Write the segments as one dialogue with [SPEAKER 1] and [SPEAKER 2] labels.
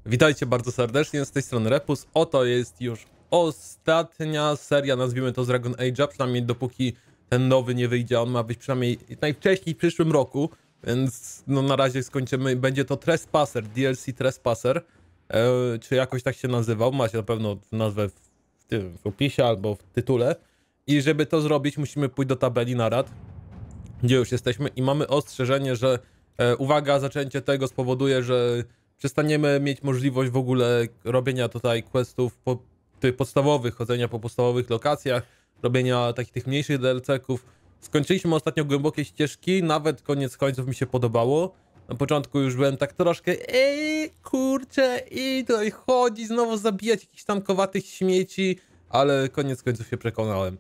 [SPEAKER 1] Witajcie bardzo serdecznie, z tej strony Repus. Oto jest już ostatnia seria, nazwijmy to, z Dragon Age'a, przynajmniej dopóki ten nowy nie wyjdzie. On ma być przynajmniej najwcześniej w przyszłym roku, więc no na razie skończymy. Będzie to Trespasser, DLC Trespasser, czy jakoś tak się nazywał. Macie na pewno nazwę w opisie albo w tytule. I żeby to zrobić, musimy pójść do tabeli narad, gdzie już jesteśmy, i mamy ostrzeżenie, że uwaga, zaczęcie tego spowoduje, że przestaniemy mieć możliwość w ogóle robienia tutaj questów tych podstawowych, chodzenia po podstawowych lokacjach, robienia takich tych mniejszych DLC-ków. Skończyliśmy ostatnio głębokie ścieżki, nawet koniec końców mi się podobało. Na początku już byłem tak troszkę, kurczę, i tutaj chodzi, znowu zabijać jakichś tankowatych śmieci, ale koniec końców się przekonałem.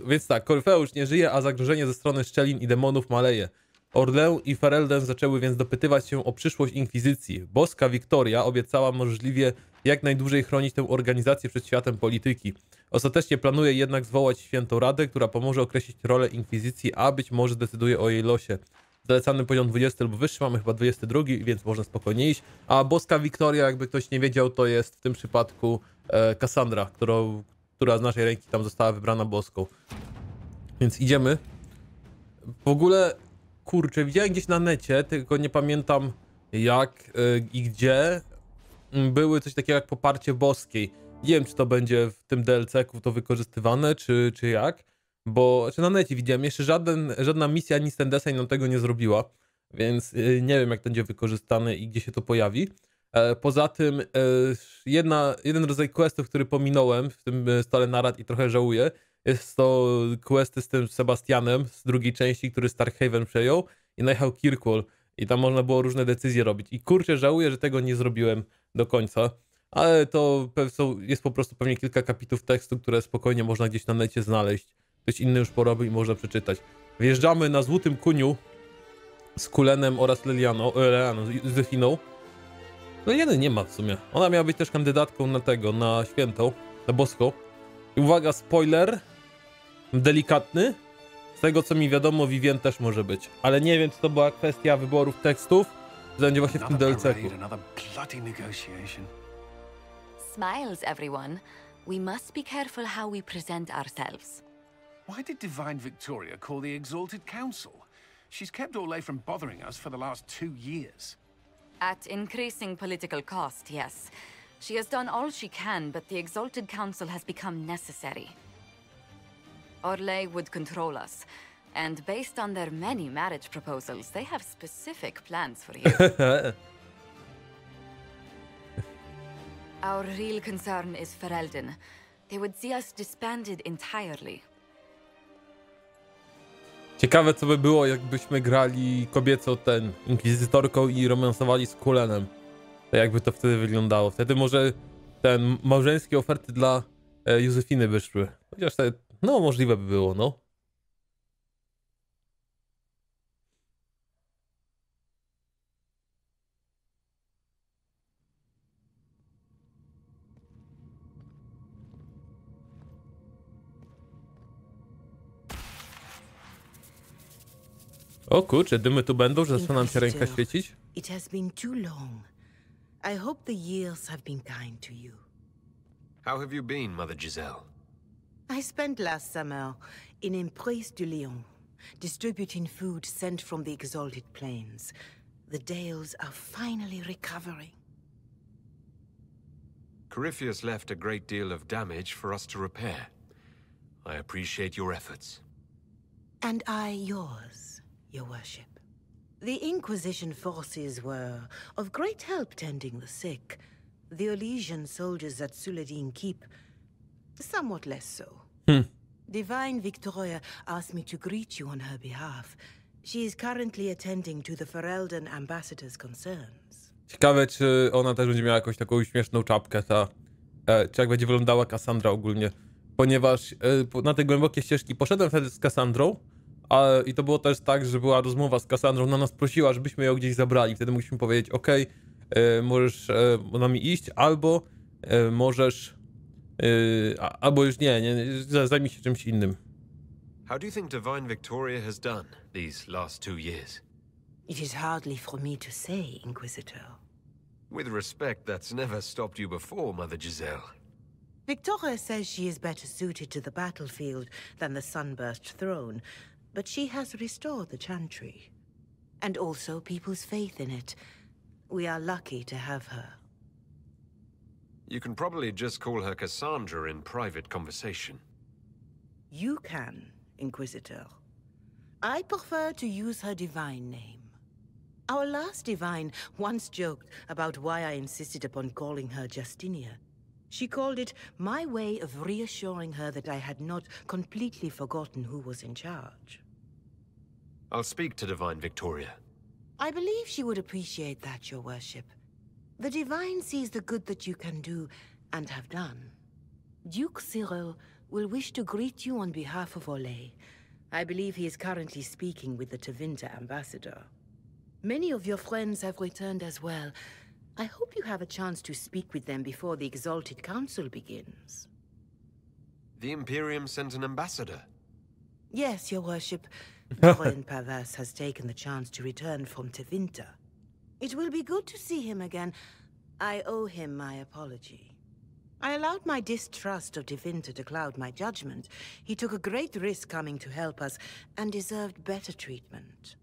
[SPEAKER 1] Więc tak, Korfeusz nie żyje, a zagrożenie ze strony szczelin i demonów maleje. Orlais i Ferelden zaczęły więc dopytywać się o przyszłość Inkwizycji. Boska Wiktoria obiecała możliwie jak najdłużej chronić tę organizację przed światem polityki. Ostatecznie planuje jednak zwołać świętą radę, która pomoże określić rolę Inkwizycji, a być może decyduje o jej losie. Zalecany poziom 20 lub wyższy, mamy chyba 22, więc można spokojnie iść. A Boska Wiktoria, jakby ktoś nie wiedział, to jest w tym przypadku Cassandra, która z naszej ręki tam została wybrana boską. Więc idziemy. W ogóle, kurczę, widziałem gdzieś na necie, tylko nie pamiętam jak i gdzie, były coś takiego jak poparcie boskiej. Nie wiem, czy to będzie w tym DLC-ku to wykorzystywane, czy jak, bo czy na necie widziałem, jeszcze żadna misja, nic ten deseń nam tego nie zrobiła, więc nie wiem, jak to będzie wykorzystane i gdzie się to pojawi. Poza tym jeden rodzaj questów, który pominąłem w tym stole narad i trochę żałuję, jest to questy z tym Sebastianem z drugiej części, który Starkhaven przejął i najechał Kirkwall. I tam można było różne decyzje robić. I kurczę, żałuję, że tego nie zrobiłem do końca. Ale to jest po prostu pewnie kilka kapitów tekstu, które spokojnie można gdzieś na necie znaleźć. Ktoś inny już porobił i można przeczytać. Wjeżdżamy na złotym koniu z Kulenem oraz Lelianą, z Zefiną. Leliany nie ma w sumie. Ona miała być też kandydatką na świętą, na boską. I uwaga, spoiler, delikatny. Z tego co mi wiadomo, Vivien też może być. Ale nie wiem, czy to była kwestia wyborów tekstów, czy będzie właśnie w tym DLC-ku.
[SPEAKER 2] Smiles, everyone. We must be careful how we present ourselves.
[SPEAKER 3] Why did Divine Victoria call the Exalted Council? She's kept Orlais from bothering us for the last 2 years.
[SPEAKER 2] At increasing political cost, yes. She has done all she can, but the Exalted Council has become necessary. Orlais would control us, and based on their many marriage proposals, they have specific plans for you. Our real concern is Ferelden. They would see us disbanded entirely.
[SPEAKER 1] Ciekawe, co by było, jakbyśmy grali kobiecą inkwizytorką i romansowali z Kulenem. To jakby to wtedy wyglądało. Wtedy może małżeńskie oferty dla Józefiny wyszły. Chociaż no możliwe by było, no. O kurczę, dymy tu będą, że zaczyna nam się ręka świecić.
[SPEAKER 4] It has been too long. I hope the years have been kind to you.
[SPEAKER 5] How have you been, Mother Giselle?
[SPEAKER 4] I spent last summer in Emprise du Lion, distributing food sent from the Exalted Plains. The Dales are finally recovering.
[SPEAKER 5] Corypheus left a great deal of damage for us to repair. I appreciate your efforts.
[SPEAKER 4] And I yours, your worship. The Inquisition forces were of great help tending the sick. The Elysian soldiers at Suladin Keep, somewhat less so. Divine Victoria asked me to greet you on her behalf. She is currently attending to the Ferelden ambassador's concerns.
[SPEAKER 1] Ciekawe, czy ona też będzie miała jakąś taką śmieszną czapkę, czy jak będzie wyglądała Cassandra ogólnie. Ponieważ na te głębokie ścieżki poszedłem wtedy z Cassandrą, i to było też tak, że była rozmowa z Cassandrą, ona nas prosiła, żebyśmy ją gdzieś zabrali. Wtedy mogliśmy powiedzieć, ok, możesz nami iść, albo możesz, albo już nie, zajmij się czymś innym.
[SPEAKER 5] How do you think Divine Victoria has done these last 2 years?
[SPEAKER 4] It is hardly for me to say, Inquisitor.
[SPEAKER 5] With respect, that's never stopped you before, Mother Giselle.
[SPEAKER 4] Victoria says she is better suited to the battlefield than the Sunburst throne, but she has restored the Chantry. And also people's faith in it. We are lucky to have her.
[SPEAKER 5] You can probably just call her Cassandra in private conversation.
[SPEAKER 4] You can, Inquisitor. I prefer to use her divine name. Our last divine once joked about why I insisted upon calling her Justinia. She called it my way of reassuring her that I had not completely forgotten who was in charge.
[SPEAKER 5] I'll speak to Divine Victoria.
[SPEAKER 4] I believe she would appreciate that, Your Worship. The Divine sees the good that you can do and have done. Duke Cyril will wish to greet you on behalf of ORLAIS. I believe he is currently speaking with the Tevinter ambassador. Many of your friends have returned as well. I hope you have a chance to speak with them before the Exalted Council begins.
[SPEAKER 5] The Imperium sent an ambassador?
[SPEAKER 4] Yes, Your Worship. Baron Pavas has taken the chance to return from Tevinter. It will be good to see him again. I owe him my apology. I allowed my distrust of Tevinter to cloud my judgment. He took a great risk coming to help us, and deserved better treatment.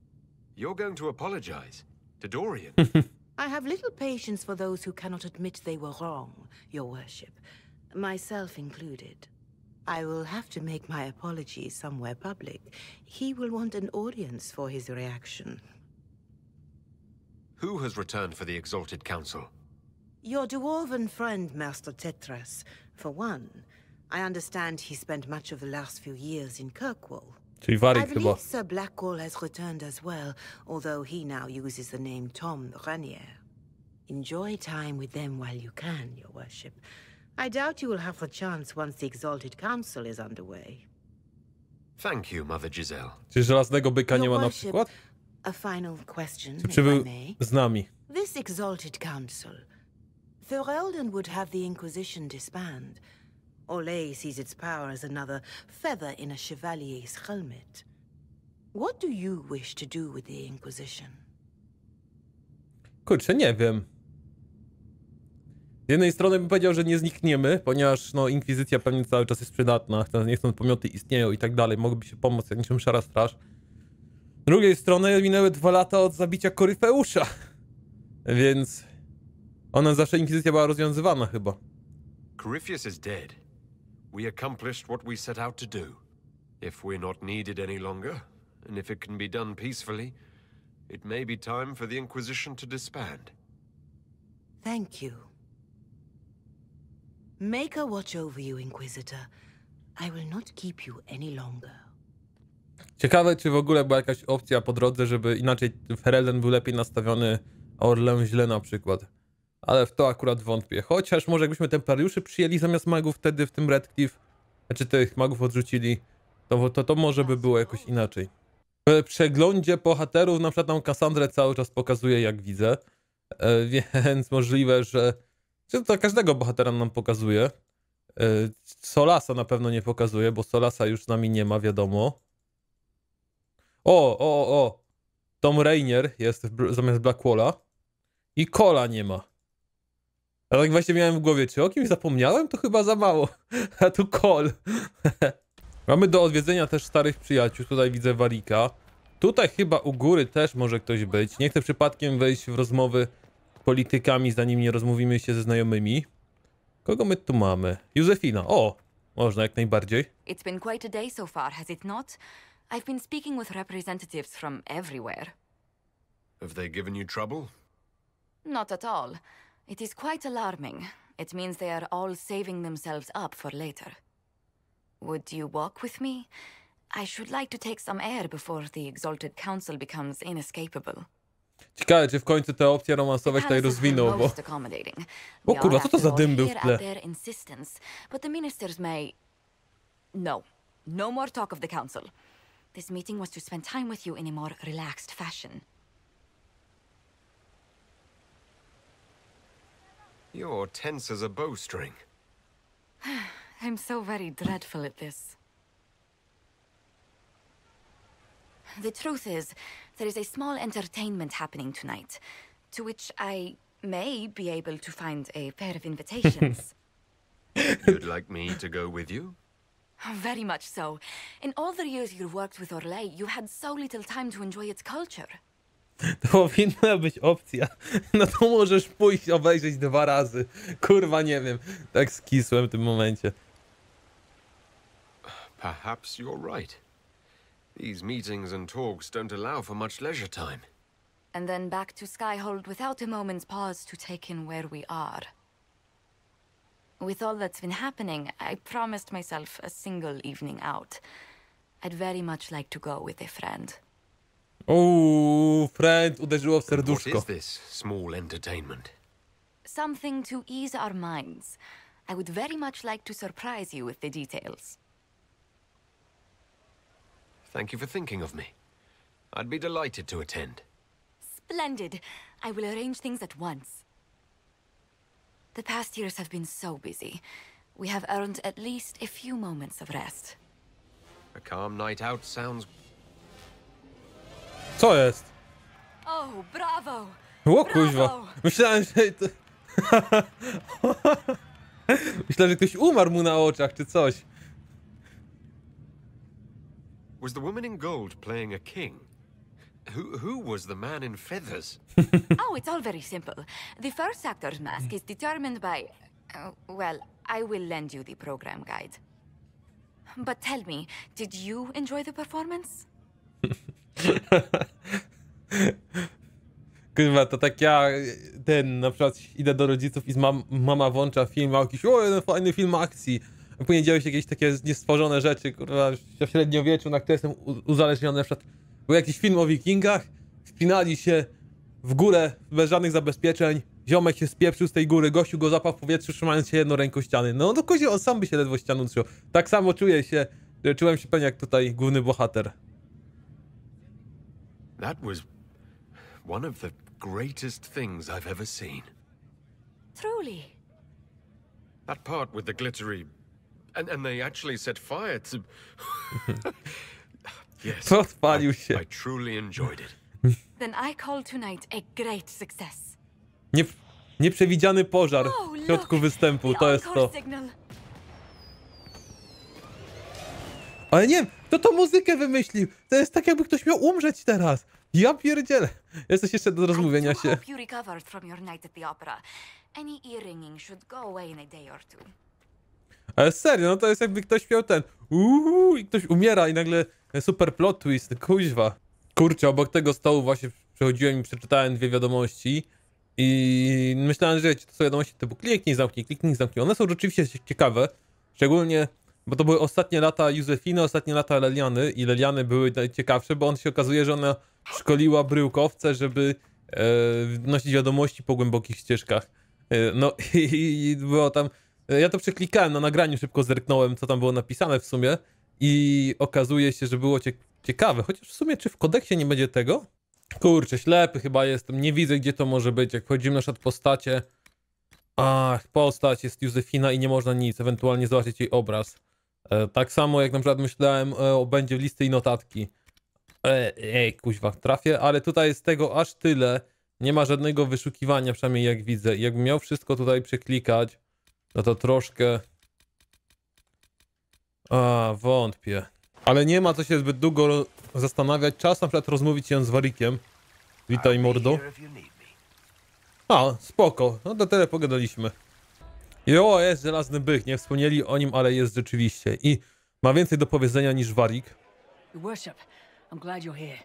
[SPEAKER 5] You're going to apologize? To Dorian?
[SPEAKER 4] I have little patience for those who cannot admit they were wrong, Your Worship. Myself included. I will have to make my apologies somewhere public. He will want an audience for his reaction.
[SPEAKER 5] Who has returned for the Exalted Council?
[SPEAKER 4] Your dwarven friend, Master Tetras. For one, I understand he spent much of the last few years in Kirkwall.
[SPEAKER 1] Czyli
[SPEAKER 4] I
[SPEAKER 1] Warwick chyba.
[SPEAKER 4] believe Sir Blackwall has returned as well, although he now uses the name Tom Ranier. Enjoy time with them while you can, Your Worship. I doubt you will have the chance once the Exalted Council is underway.
[SPEAKER 5] Thank you, Mother Giselle.
[SPEAKER 1] Czy żelaznego byka nie
[SPEAKER 4] Your
[SPEAKER 1] ma na
[SPEAKER 4] Worship,
[SPEAKER 1] przykład?
[SPEAKER 4] a final question,
[SPEAKER 1] Czy
[SPEAKER 4] if I
[SPEAKER 1] przybył
[SPEAKER 4] may.
[SPEAKER 1] z nami?
[SPEAKER 4] This Exalted Council. Ferelden would have the Inquisition disband. ORLAIS sees its power as another feather in a chevalier's helmet. What do you wish to do with the Inquisition?
[SPEAKER 1] Kurczę, nie wiem. Z jednej strony bym powiedział, że nie znikniemy, ponieważ no, Inkwizycja pewnie cały czas jest przydatna, niech te pomioty istnieją i tak dalej, mogłyby się pomóc jak niczym szara straż. Z drugiej strony minęły 2 lata od zabicia Koryfeusza, więc ona zawsze Inkwizycja była rozwiązywana chyba.
[SPEAKER 5] Corypheus is dead. We accomplished what we set out to do. If we're not needed any longer, and if it can be done peacefully, it may be time for the Inquisition to disband.
[SPEAKER 4] Thank you. Make a watch over you, Inquisitor. I will not keep you any longer.
[SPEAKER 1] Ciekawe, czy w ogóle była jakaś opcja po drodze, żeby inaczej Ferelden był lepiej nastawiony, a Orlę źle na przykład. Ale w to akurat wątpię. Chociaż może jakbyśmy templariuszy przyjęli zamiast magów wtedy w tym Redcliffe, znaczy tych magów odrzucili, to może by było jakoś inaczej. W przeglądzie bohaterów na przykład nam Cassandrę cały czas pokazuje, jak widzę. Więc możliwe, że to każdego bohatera nam pokazuje. Solasa na pewno nie pokazuje, bo Solasa już z nami nie ma, wiadomo. O! Tom Rainier jest zamiast Blackwalla. I Cola nie ma. A tak właśnie miałem w głowie, czy o kimś zapomniałem? To chyba za mało. A tu Cole. Mamy do odwiedzenia też starych przyjaciół. Tutaj widzę Warwicka. Tutaj chyba u góry też może ktoś być. Nie chcę przypadkiem wejść w rozmowy z politykami, zanim nie rozmówimy się ze znajomymi. Kogo my tu mamy? Józefina. O! Można jak najbardziej.
[SPEAKER 2] It's been quite a day so far, has it not? I've been speaking with representatives from everywhere.
[SPEAKER 5] Have they given you trouble?
[SPEAKER 2] Not at all. It is quite alarming. It means they are all saving themselves up for later. Would you walk with me? I should like to take some air before the Exalted Council becomes inescapable.
[SPEAKER 1] Ciekawe, czy w końcu te opcje romansowe tutaj rozwiną, bo... O kurwa, co to za dym był w tle?
[SPEAKER 2] But the ministers may... No more talk of the council. This meeting was to spend time with you in a more relaxed fashion.
[SPEAKER 5] You're tense as a bowstring.
[SPEAKER 2] I'm so very dreadful at this. The truth is, there is a small entertainment happening tonight, to which I may be able to find a pair of invitations.
[SPEAKER 5] You'd like me to go with you?
[SPEAKER 2] Very much so. In all the years you've worked with Orlais, you had so little time to enjoy its culture.
[SPEAKER 1] To powinna być opcja. No to możesz pójść obejrzeć 2 razy. Kurwa, nie wiem. Tak skisłem w tym momencie.
[SPEAKER 5] Perhaps you're right. These meetings and talks don't allow for much leisure time.
[SPEAKER 2] And then back to Skyhold without a moment's pause to take in where we are. With all that's been happening, I promised myself a single evening out. I'd very much like to go with a friend.
[SPEAKER 1] Friend uderzyło w
[SPEAKER 5] What
[SPEAKER 1] serduszko.
[SPEAKER 5] is this small entertainment?
[SPEAKER 2] Something to ease our minds. I would very much like to surprise you with the details.
[SPEAKER 5] Thank you for thinking of me. I'd be delighted to attend.
[SPEAKER 2] Splendid. I will arrange things at once. The past years have been so busy. We have earned at least a few moments of rest.
[SPEAKER 5] A calm night out sounds...
[SPEAKER 1] Co jest?
[SPEAKER 2] Oh, bravo!
[SPEAKER 1] O kuźwa. Myślałem, że... Myślałem, że ktoś umarł mu na oczach, czy coś.
[SPEAKER 5] Was the woman in gold playing a king? Who was the man in feathers?
[SPEAKER 2] Oh, it's all very simple. The first actor's mask is determined by... well, I will lend you the program guide. But tell me, did you enjoy the performance?
[SPEAKER 1] Kurwa, to tak ja na przykład idę do rodziców i mama włącza film, a jakiś fajny film akcji. A później dzieją się jakieś takie niestworzone rzeczy, kurwa, w średniowieczu, na które jestem uzależniony. Na przykład był jakiś film o wikingach, wspinali się w górę bez żadnych zabezpieczeń, ziomek się spieprzył z tej góry, gościu go zapał w powietrzu, trzymając się jedną ręką ściany. No do kozie on sam by się ledwo ścianą trzymał. Tak samo czułem się pewnie jak tutaj główny bohater.
[SPEAKER 5] That was one of the greatest things I've ever seen.
[SPEAKER 2] Truly.
[SPEAKER 5] That part with the glittery... And they actually set fire to... Yes,
[SPEAKER 1] Podpalił się.
[SPEAKER 5] I truly enjoyed it.
[SPEAKER 2] Then I call tonight a great success.
[SPEAKER 1] Nieprzewidziany pożar w środku występu, to jest to. Ale nie wiem, kto tą muzykę wymyślił? To jest tak, jakby ktoś miał umrzeć teraz. Ja pierdzielę. Jest coś jeszcze do rozmówienia się. Ale serio, no to jest jakby ktoś miał i ktoś umiera i nagle super plot twist, kuźwa. Kurczę, obok tego stołu właśnie przechodziłem i przeczytałem 2 wiadomości i myślałem, że to są wiadomości typu kliknij, zamknij. One są rzeczywiście ciekawe, szczególnie, bo to były ostatnie lata Józefiny, ostatnie lata Leliany i Leliany były najciekawsze, bo on się okazuje, że ona szkoliła bryłkowce, żeby wnosić wiadomości po głębokich ścieżkach. No i było tam... Ja to przeklikałem na nagraniu, szybko zerknąłem, co tam było napisane w sumie i okazuje się, że było ciekawe, chociaż w sumie czy w kodeksie nie będzie tego? Kurczę, ślepy chyba jestem, nie widzę gdzie to może być, jak wchodzimy na przykład postacie. Postać jest Józefina i nie można nic, ewentualnie zobaczyć jej obraz. Tak samo jak na przykład myślałem, będzie w listy i notatki. Kuźwa, trafię, ale tutaj jest tego aż tyle, nie ma żadnego wyszukiwania, przynajmniej jak widzę. I jakbym miał wszystko tutaj przeklikać, no to troszkę... wątpię. Ale nie ma co się zbyt długo zastanawiać. Czas na przykład rozmówić się z Warikiem. Witaj, mordo. Spoko. No to tyle pogadaliśmy. Jest żelazny byk. Nie wspomnieli o nim, ale jest rzeczywiście. I ma więcej do powiedzenia niż Warik.
[SPEAKER 6] Your worship, I'm glad you're here.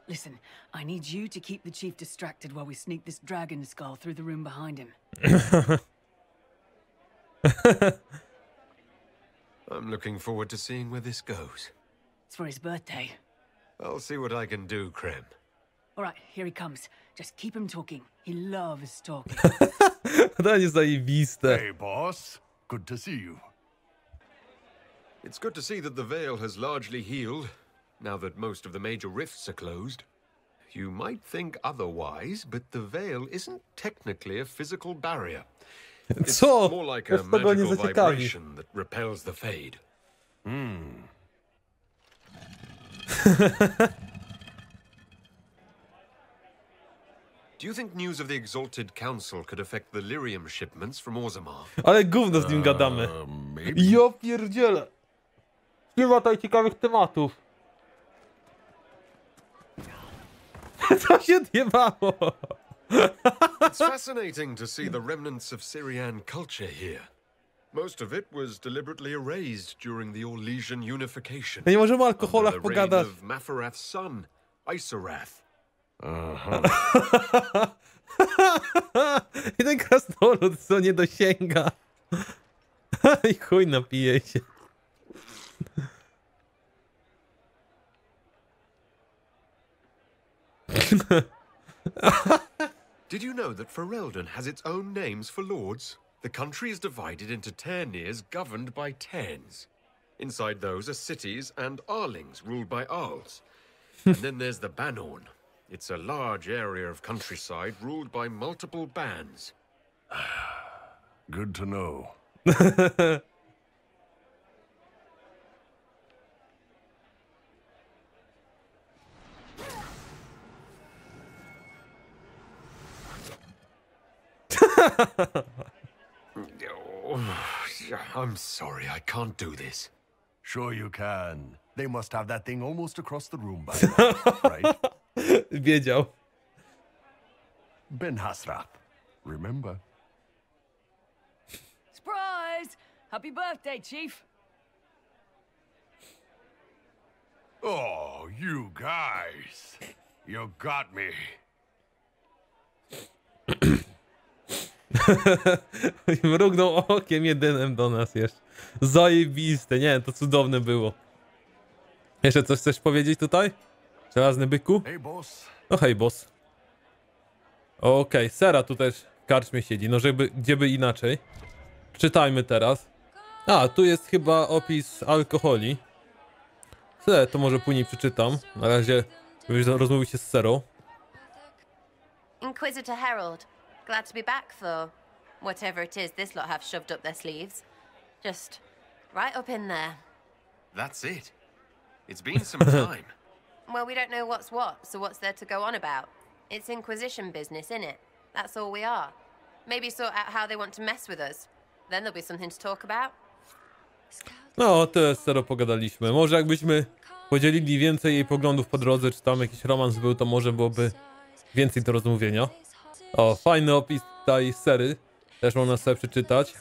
[SPEAKER 6] Listen, I need you to keep the chief distracted while we sneak this dragon skull through the room behind him.
[SPEAKER 5] I'm looking forward to seeing where this goes.
[SPEAKER 6] It's for his birthday.
[SPEAKER 5] I'll see what I can do, Krem.
[SPEAKER 6] All right, here he comes. Just keep him talking. He loves talking.
[SPEAKER 1] To jest zajebiste.
[SPEAKER 7] Hey, boss. Good to see you.
[SPEAKER 5] It's good to see that the veil has largely healed, now that most of the major rifts are closed. You might think otherwise, but the veil isn't technically a physical barrier. It's
[SPEAKER 1] Co?
[SPEAKER 5] more like
[SPEAKER 1] To
[SPEAKER 5] a
[SPEAKER 1] z tego nie
[SPEAKER 5] magical
[SPEAKER 1] zaciekawi.
[SPEAKER 5] vibration that repels the fade. Do you think news of the Exalted Council could affect the lyrium shipments from Orzammar?
[SPEAKER 1] Ale gówno z nim gadamy.
[SPEAKER 7] Maybe.
[SPEAKER 1] Ja pierdzielę. Nie ma tutaj ciekawych tematów. Co się odjebało?
[SPEAKER 5] It's fascinating to see the remnants of Syrian culture here. Most of it was deliberately erased during the Orlesian unification.
[SPEAKER 1] No nie możemy o
[SPEAKER 5] Under
[SPEAKER 1] alkoholach
[SPEAKER 5] the reign
[SPEAKER 1] pogadać.
[SPEAKER 5] of Mafarath's son, Isarath.
[SPEAKER 1] I ten krasnolud co nie dosięga. I chuj napije się.
[SPEAKER 5] Did you know that Ferelden has its own names for lords? The country is divided into Ternirs governed by Terns. Inside those are cities and Arlings ruled by Arls. And then there's the Banorn. It's a large area of countryside ruled by multiple bands.
[SPEAKER 7] Good to know.
[SPEAKER 5] I'm sorry, I can't do this.
[SPEAKER 7] Sure you can. They must have that thing almost across the room by now, right?
[SPEAKER 1] Wiedział.
[SPEAKER 7] Ben Hasraf. Remember?
[SPEAKER 6] Surprise! Happy birthday, Chief.
[SPEAKER 7] Oh, you guys. You got me.
[SPEAKER 1] Mrugnął okiem jedynym do nas jeszcze. Zajebiste, nie, to cudowne było. Jeszcze coś chcesz powiedzieć tutaj? Żelazny byku?
[SPEAKER 7] Hey, boss.
[SPEAKER 1] No hej, boss. Okej, Sera tu też w karczmie siedzi, no żeby, gdzieby inaczej. Czytajmy teraz. A, tu jest chyba opis alkoholi. To może później przeczytam. Na razie rozmówił się z Serą.
[SPEAKER 8] Inquisitor Herald, glad to be back for whatever it is this lot have shoved up their sleeves. Just right up in there.
[SPEAKER 5] That's it. It's been some time.
[SPEAKER 8] Well, we don't know what's what, so what's there to go on about? It's Inquisition business, innit? That's all we are. Maybe sort out how they want to mess with us. Then there'll be something to talk about.
[SPEAKER 1] No, tyle z Serą pogadaliśmy. Może jakbyśmy podzielili więcej jej poglądów po drodze, czy tam jakiś romans był, to może byłoby więcej do rozmówienia. O, fajny opis tutaj Sery. Też można sobie przeczytać.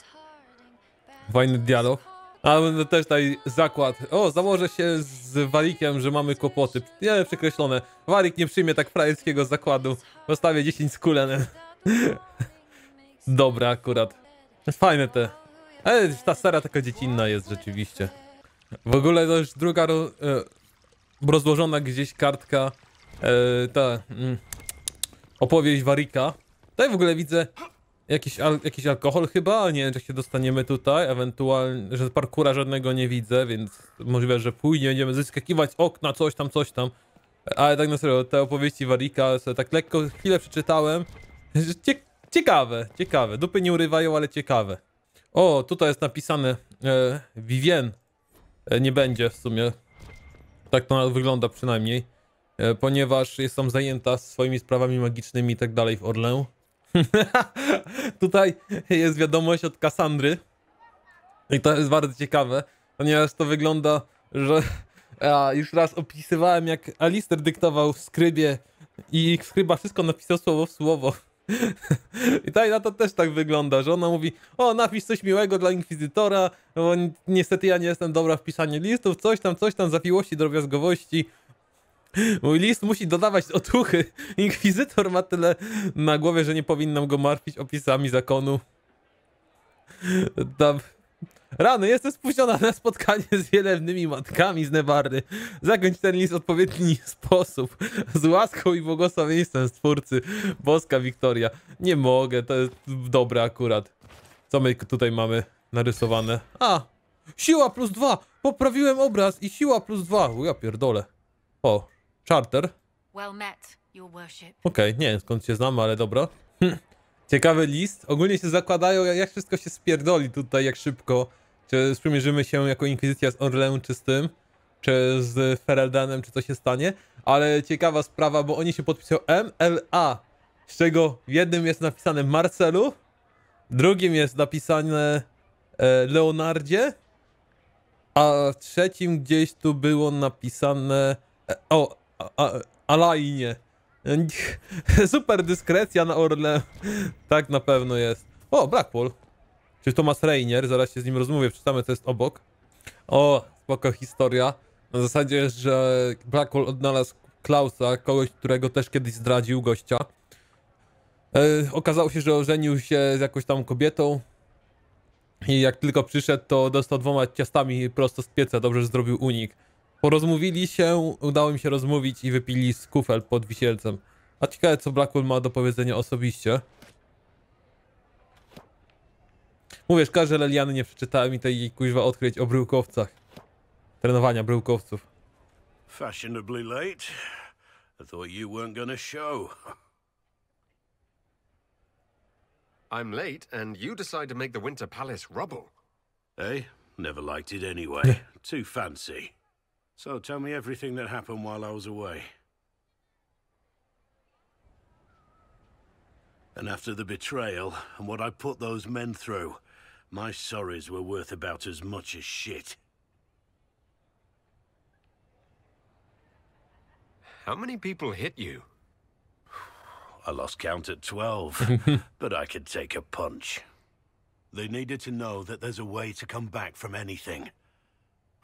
[SPEAKER 1] Fajny dialog. A będę też tutaj zakład. O, założę się z Warikiem, że mamy kłopoty. Nie, przekreślone. Warik nie przyjmie tak frajerskiego zakładu. Postawię 10 skulen. Dobra, akurat. Fajne te. Ale ta Sera taka dziecinna jest rzeczywiście. W ogóle to już druga rozłożona gdzieś kartka. Opowieść Warika. Tutaj w ogóle widzę jakiś alkohol chyba, nie wiem, czy się dostaniemy tutaj, ewentualnie, że parkura żadnego nie widzę, więc możliwe, że później będziemy zeskakiwać z okna, coś tam. Ale tak na serio, te opowieści Warika sobie tak lekko chwilę przeczytałem. Ciekawe. Dupy nie urywają, ale ciekawe. O, tutaj jest napisane Vivien. Nie będzie w sumie. Tak to wygląda przynajmniej. Ponieważ jest tam zajęta swoimi sprawami magicznymi i tak dalej w Orlę. Tutaj jest wiadomość od Kassandry. I to jest bardzo ciekawe, ponieważ to wygląda, że już raz opisywałem, jak Alistair dyktował w skrybie i skryba wszystko napisał słowo w słowo. I tutaj na to też tak wygląda, że ona mówi: o, napisz coś miłego dla Inkwizytora, bo niestety ja nie jestem dobra w pisaniu listów, coś tam, zawiłości, drobiazgowości. Mój list musi dodawać otuchy. Inkwizytor ma tyle na głowie, że nie powinnam go martwić opisami zakonu. Rany, jestem spóźniona na spotkanie z wielebnymi matkami z Nevarry. Zakończ ten list w odpowiedni sposób. Z łaską i błogosławieństwem Stwórcy. Boska Wiktoria. Nie mogę, to jest dobre akurat. Co my tutaj mamy narysowane? A! Siła +2! Poprawiłem obraz i siła +2. Ja pierdolę. O, charter.
[SPEAKER 2] Well met, your worship.
[SPEAKER 1] Okej, nie wiem skąd się znamy, ale dobra. Ciekawy list. Ogólnie się zakładają, jak wszystko się spierdoli tutaj, jak szybko. Czy sprzymierzymy się jako Inkwizycja z Orlem, czy z tym, czy z Fereldenem, czy co się stanie. Ale ciekawa sprawa, bo oni się podpisują MLA z czego w jednym jest napisane Marcelu, w drugim jest napisane Leonardzie, a w trzecim gdzieś tu było napisane Alainie. Super dyskrecja na Orle. Tak na pewno jest. O, Blackwall. Czy Thomas Rainier, zaraz się z nim rozmówię, przeczytamy co jest obok. O, spoko historia. Na zasadzie, że Blackwall odnalazł Klausa, kogoś, którego też kiedyś zdradził gościa. Okazało się, że ożenił się z jakąś tam kobietą i jak tylko przyszedł, to dostał 2 ciastami prosto z pieca. Dobrze, że zrobił unik. Porozmówili się, udało im się rozmówić i wypili z kufel pod wisielcem. A ciekawe, co Blackwall ma do powiedzenia osobiście. Mówię, szkoda, że Leliany nie przeczytałem i tej kuźwa odkryć o bryłkowcach. Trenowania bryłkowców.
[SPEAKER 9] Fashionably late. I thought you weren't gonna show.
[SPEAKER 5] I'm late, and you decide to make the Winter Palace rubble.
[SPEAKER 9] Hey, never liked it anyway. Too fancy. So tell me everything that happened while I was away. And after the betrayal and what I put those men through, my sorries were worth about as much as shit.
[SPEAKER 5] How many people hit you?
[SPEAKER 9] I lost count at 12, but I could take a punch. They needed to know that there's a way to come back from anything.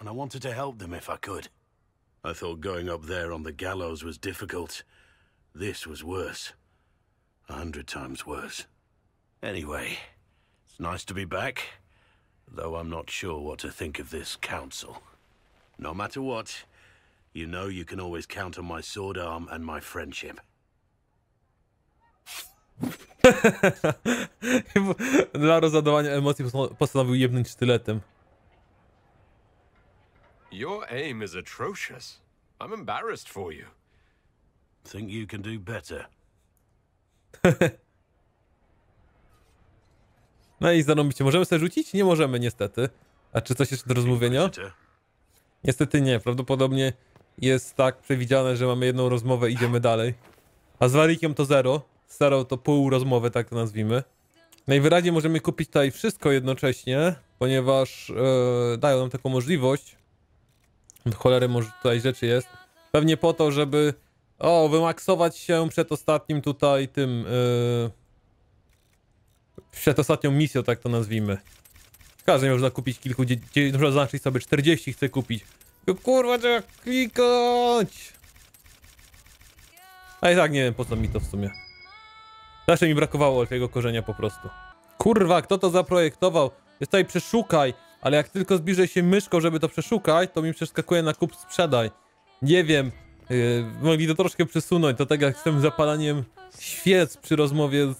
[SPEAKER 9] And I wanted to help them if I could. I thought going up there on the gallows was difficult. This was worse. 100 times worse. Anyway, it's nice to be back, though I'm not sure what to think of this council. No matter what, you know you can always count on my sword arm and my friendship.
[SPEAKER 1] Dla rozładowania emocji postanowił jebnąć sztyletem.
[SPEAKER 5] Your aim is atrocious. I'm embarrassed for you.
[SPEAKER 9] Think you can do better?
[SPEAKER 1] No i zarobicie. Możemy sobie rzucić? Nie możemy niestety. A czy coś jeszcze do rozmówienia? Niestety nie. Prawdopodobnie jest tak przewidziane, że mamy jedną rozmowę i idziemy dalej. A z Warikiem to 0. Starał to pół rozmowy, tak to nazwijmy. Najwyraźniej możemy kupić tutaj wszystko jednocześnie, ponieważ dają nam taką możliwość. Od cholery może tutaj rzeczy jest. Pewnie po to, żeby wymaksować się przed ostatnim tutaj tym... przed ostatnią misją, tak to nazwijmy. Każdy można kupić kilku... Można zaznaczyć sobie 40 chcę kupić. Kurwa, trzeba klikać! A i tak nie wiem po co mi to w sumie. Zawsze mi brakowało tego korzenia po prostu. Kurwa, kto to zaprojektował? Jest tutaj przeszukaj, ale jak tylko zbliżę się myszką, żeby to przeszukać, to mi przeskakuje na kup sprzedaj. Nie wiem, mogli to troszkę przesunąć, to tak jak z tym zapalaniem świec przy rozmowie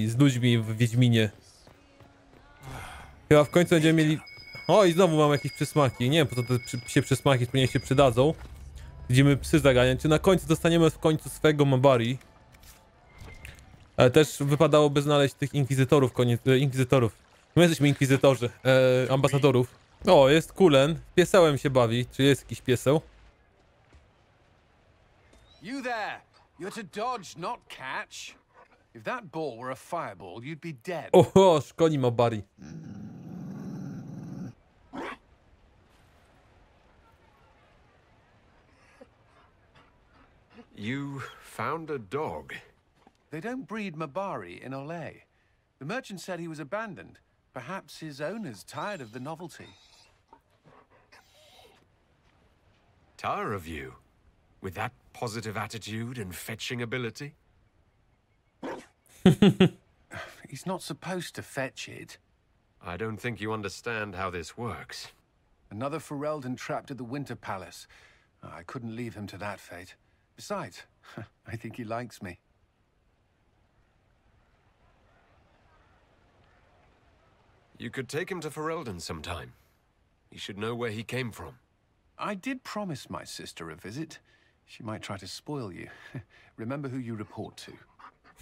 [SPEAKER 1] z ludźmi w Wiedźminie. Chyba w końcu będziemy mieli... O, i znowu mam jakieś przysmaki. Nie wiem, po co te się przysmaki pewnie się przydadzą. Widzimy psy zaganiać. Czy na końcu dostaniemy swojego Mabari? Ale też wypadałoby znaleźć tych inkwizytorów, inkwizytorów. My jesteśmy inkwizytorzy, ambasadorów. O, jest Kulen. Piesełem się bawi. Czy jest jakiś pieseł?
[SPEAKER 3] You there! You're to dodge, not catch. If that ball were a fireball, you'd be dead.
[SPEAKER 1] Oho, szkoni Mabari.
[SPEAKER 5] You found a dog.
[SPEAKER 3] They don't breed Mabari in Orlais. The merchant said he was abandoned. Perhaps his owner's tired of the novelty.
[SPEAKER 5] Tire of you? With that positive attitude and fetching ability?
[SPEAKER 3] He's not supposed to fetch it.
[SPEAKER 5] I don't think you understand how this works.
[SPEAKER 3] Another Ferelden trapped at the Winter Palace. I couldn't leave him to that fate. Besides, I think he likes me.
[SPEAKER 5] You could take him to Ferelden sometime. He should know where he came from.
[SPEAKER 3] I did promise my sister a visit. She might try to spoil you. Remember who you report to.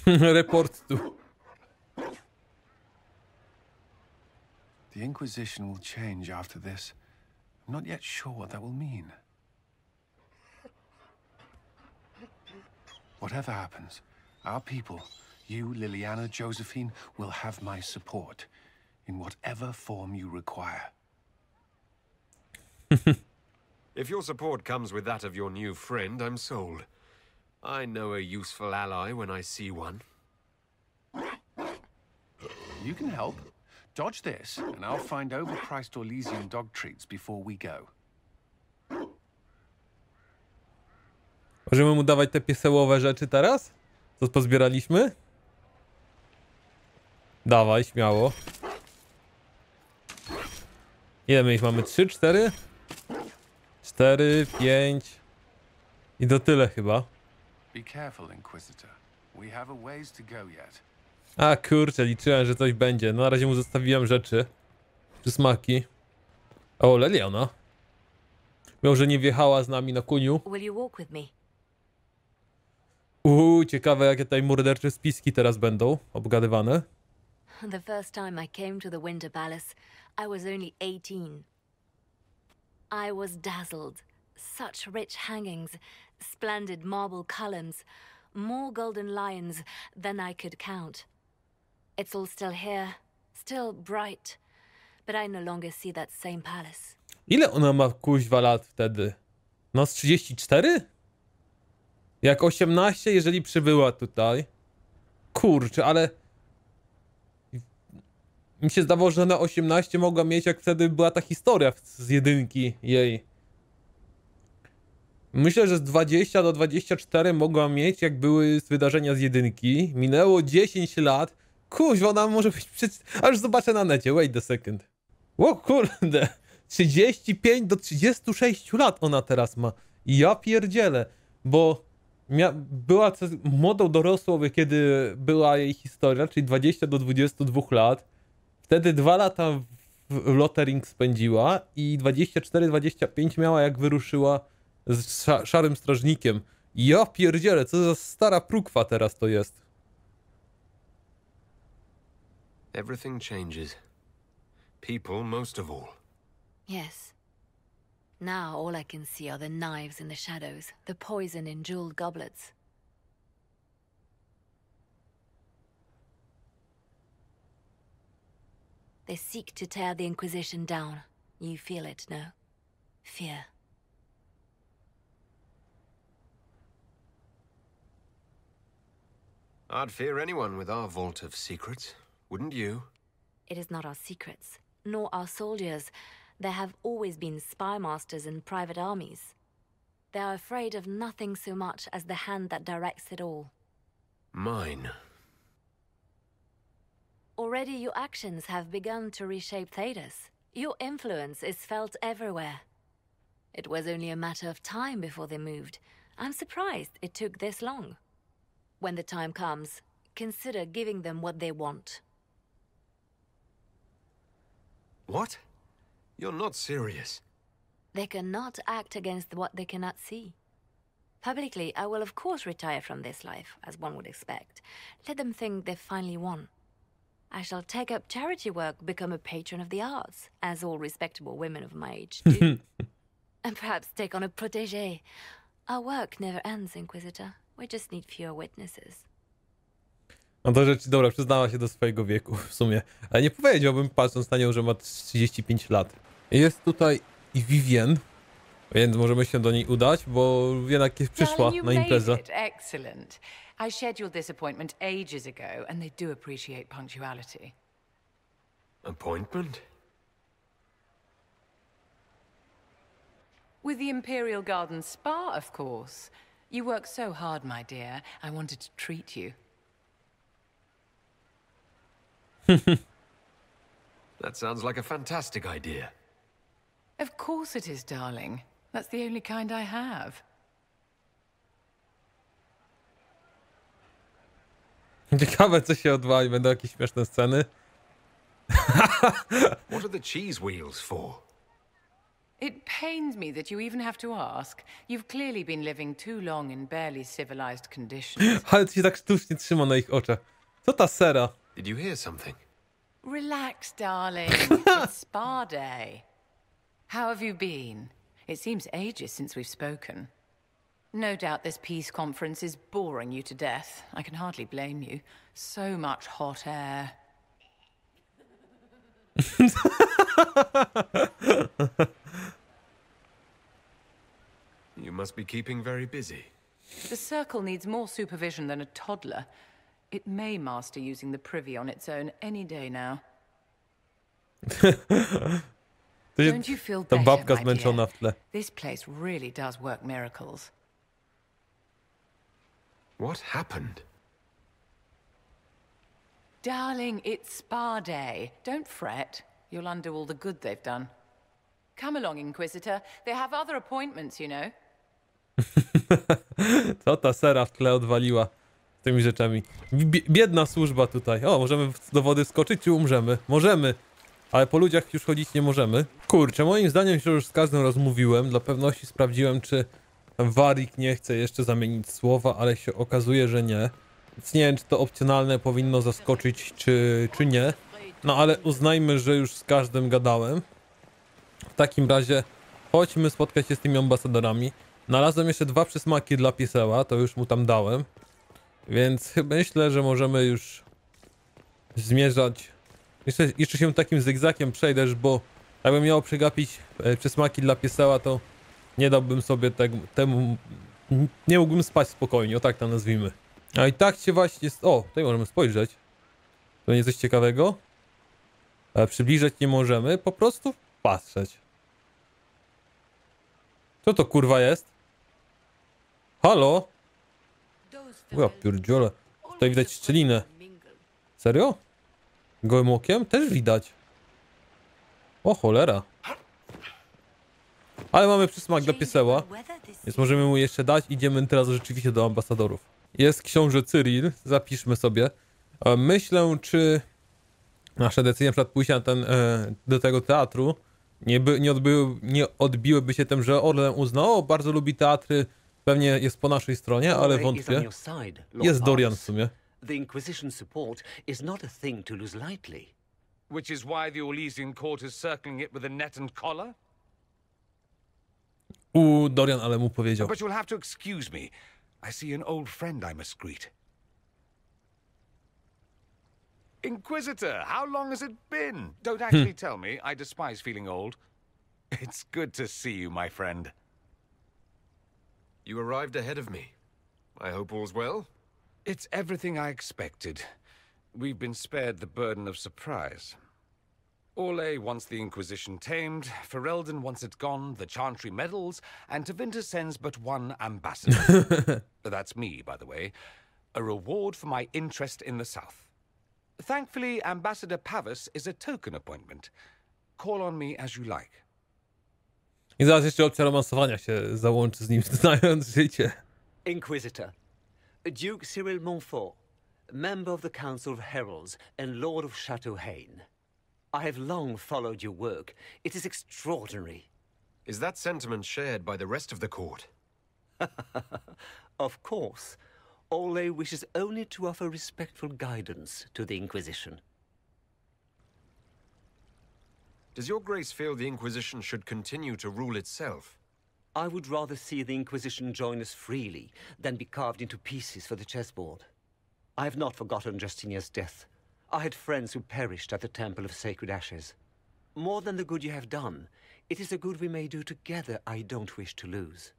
[SPEAKER 1] Report to.
[SPEAKER 3] The Inquisition will change after this. I'm not yet sure what that will mean. Whatever happens, Our people, you, Liliana, Josephine, will have my support in whatever form you require.
[SPEAKER 5] If your support comes with that of your new friend, I'm sold. I know a useful ally when I see one.
[SPEAKER 3] You can help. Dodge this, and I'll find overpriced Orlesian dog treats before we go.
[SPEAKER 1] Możemy mu dawać te piesełowe rzeczy teraz? Co pozbieraliśmy? Dawaj, śmiało. Ile my ich mamy? 3, 4? 4, 5. I to tyle chyba.
[SPEAKER 3] Be careful, Inquisitor. We have a ways to go yet.
[SPEAKER 1] A kurczę, liczyłem, że coś będzie. No, na razie mu zostawiłem rzeczy. Przysmaki. O, Leliana. Miał, że nie wjechała z nami na koniu.
[SPEAKER 10] Will you walk with me?
[SPEAKER 1] Ciekawe jakie tutaj mordercze spiski teraz będą obgadywane.
[SPEAKER 10] The first time I came to the Winter Palace, I was only 18. I was dazzled. Such rich hangings, splendid marble columns, more golden lions than I could count. It's all still here, still bright, but I no longer see that same palace.
[SPEAKER 1] Ile ona ma kuźwa lat wtedy? No z 34? Jak 18, jeżeli przybyła tutaj. Kurczę, ale... Mi się zdawało, że na 18 mogła mieć, jak wtedy była ta historia z jedynki jej. Myślę, że z 20 do 24 mogła mieć, jak były wydarzenia z jedynki. Minęło 10 lat. Kuźwa, ona może być... Aż zobaczę na necie, wait a second. O kurde, 35 do 36 lat ona teraz ma. Ja pierdzielę, bo była młodą dorosłą, kiedy była jej historia, czyli 20 do 22 lat. Wtedy 2 lata w Lothering spędziła i 24-25 miała, jak wyruszyła z Szarym Strażnikiem. Ja pierdzielę, co za stara prukwa teraz to jest.
[SPEAKER 5] Everything changes. People most of all.
[SPEAKER 10] Yes. Now all I can see are the knives in the shadows, the poison in jeweled goblets. They seek to tear the Inquisition down. You feel it, no? Fear.
[SPEAKER 5] I'd fear anyone with our vault of secrets, wouldn't you?
[SPEAKER 10] It is not our secrets, nor our soldiers. There have always been spy masters and private armies. They are afraid of nothing so much as the hand that directs it all.
[SPEAKER 5] Mine.
[SPEAKER 10] Already your actions have begun to reshape Thedas. Your influence is felt everywhere. It was only a matter of time before they moved. I'm surprised it took this long. When the time comes, consider giving them what they want.
[SPEAKER 5] What? You're not serious.
[SPEAKER 10] They cannot act against what they cannot see. Publicly, I will of course retire from this life, as one would expect. Let them think they've finally won. I shall take up charity work, become a patron of the arts, as all respectable women of my age do. And perhaps take on a protégé. Our work never ends, Inquisitor. We just need fewer witnesses.
[SPEAKER 1] No to rzecz, dobra, przyznała się do swojego wieku w sumie. Ale nie powiedziałbym, patrząc na nią, że ma 35 lat. Jest tutaj i Vivien, więc możemy się do niej udać, bo jednak jest przyszła na imprezę.
[SPEAKER 11] Excellent. I scheduled this appointment ages ago, and they do appreciate punctuality.
[SPEAKER 5] Appointment?
[SPEAKER 11] With the Imperial Garden Spa, of course. You work so hard, my dear. I wanted to treat you.
[SPEAKER 5] That sounds like a fantastic idea.
[SPEAKER 11] Of course it is, darling. That's the only kind I have.
[SPEAKER 1] Ciekawe, co się odwali. Będą jakieś śmieszne sceny.
[SPEAKER 5] What are the cheese wheels for?
[SPEAKER 11] It pains me that you even have to ask. You've clearly been living too long in barely civilized conditions.
[SPEAKER 1] Ale to się tak sztucznie trzyma na ich oczach. Co ta sera?
[SPEAKER 5] Did you hear something?
[SPEAKER 11] Relax, darling. It's spa day. How have you been? It seems ages since we've spoken. No doubt this peace conference is boring you to death. I can hardly blame you. So much hot air.
[SPEAKER 5] You must be keeping very busy.
[SPEAKER 11] The Circle needs more supervision than a toddler. It may master using the privy on its own any day now. Don't you feel
[SPEAKER 1] Ta
[SPEAKER 11] better,
[SPEAKER 1] babka
[SPEAKER 11] my
[SPEAKER 1] zmęczona
[SPEAKER 11] dear?
[SPEAKER 1] w tle.
[SPEAKER 11] This place really does work miracles.
[SPEAKER 5] What happened?
[SPEAKER 11] Darling, it's spa day. Don't fret. You'll undo all the good they've done. Come along, Inquisitor. They have other appointments, you know.
[SPEAKER 1] Co ta sera w tle odwaliła z tymi rzeczami? Biedna służba tutaj. O, możemy do wody skoczyć, czy umrzemy? Możemy, ale po ludziach już chodzić nie możemy. Kurczę, moim zdaniem się już z każdym rozmówiłem. Dla pewności sprawdziłem, czy Warik nie chce jeszcze zamienić słowa, ale się okazuje, że nie. Więc nie wiem, czy to opcjonalne powinno zaskoczyć, czy nie. No ale uznajmy, że już z każdym gadałem. W takim razie chodźmy spotkać się z tymi ambasadorami. Znalazłem jeszcze 2 przysmaki dla pieseła, to już mu tam dałem. Więc myślę, że możemy już zmierzać. Jeszcze się takim zygzakiem przejdę, bo jakbym miał przegapić przysmaki dla pieseła, to nie dałbym sobie temu... Nie mógłbym spać spokojnie, o tak to nazwijmy. A i tak się właśnie... O, tutaj możemy spojrzeć. To nie coś ciekawego. Przybliżać nie możemy, po prostu patrzeć. Co to kurwa jest? Halo? Ja pierdziole. Tutaj widać szczelinę. Serio? Gołym okiem? Też widać. O cholera. Ale mamy przysmak dla pieseła, więc możemy mu jeszcze dać. Idziemy teraz rzeczywiście do ambasadorów. Jest książę Cyril, zapiszmy sobie. Myślę, czy nasze decyzje na przykład pójścia do tego teatru nie odbiłyby się tym, że Orlen uznał, o, bardzo lubi teatry, pewnie jest po naszej stronie, ale wątpię. Jest Dorian w sumie.
[SPEAKER 12] The Inquisition support is not a thing to lose lightly.
[SPEAKER 13] Which is why the Orlesian court is circling it with a net and collar?
[SPEAKER 1] Dorian, ale mu powiedział.
[SPEAKER 13] But you'll have to excuse me. I see an old friend I must greet. Inquisitor, how long has it been? Don't actually tell me. I despise feeling old. It's good to see you, my friend.
[SPEAKER 5] You arrived ahead of me. I hope all's well?
[SPEAKER 13] It's everything I expected. We've been spared the burden of surprise. Orlais wants the Inquisition tamed, Ferelden wants it gone, the Chantry meddles, and Tevinter sends but one ambassador. That's me, by the way. A reward for my interest in the South. Thankfully, Ambassador Pavis is a token appointment. Call on me as you like.
[SPEAKER 1] I zaraz jeszcze opcja romansowania się załączy z nim, znając życie.
[SPEAKER 12] Inquisitor, Duke Cyril Montfort, member of the Council of Heralds and Lord of Châteauhaine. I have long followed your work. It is extraordinary.
[SPEAKER 5] Is that sentiment shared by the rest of the court?
[SPEAKER 12] Of course. Orlais wishes only to offer respectful guidance to the Inquisition.
[SPEAKER 5] Does your grace feel the Inquisition should continue to rule itself?
[SPEAKER 12] I would rather see the Inquisition join us freely than be carved into pieces for the chessboard. I have not forgotten Justinia's death. I had friends who perished at the Temple of Sacred Ashes. More than the good you have done, it is a good we may do together I don't wish to lose.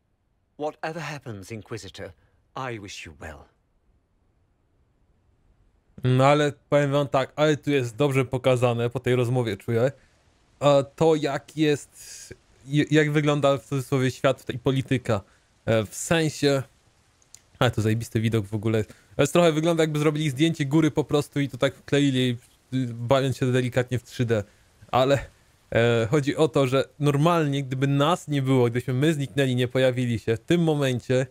[SPEAKER 12] Whatever happens, Inquisitor, I wish you well.
[SPEAKER 1] No ale powiem wam tak, ale tu jest dobrze pokazane, po tej rozmowie czuję, to jak wygląda w cudzysłowie świat i polityka. W sensie... Ale to zajebisty widok w ogóle. Ale trochę wygląda, jakby zrobili zdjęcie góry po prostu i to tak wkleili, bawiąc się delikatnie w 3D. Ale chodzi o to, że normalnie, gdyby nas nie było, gdybyśmy my zniknęli, nie pojawili się, w tym momencie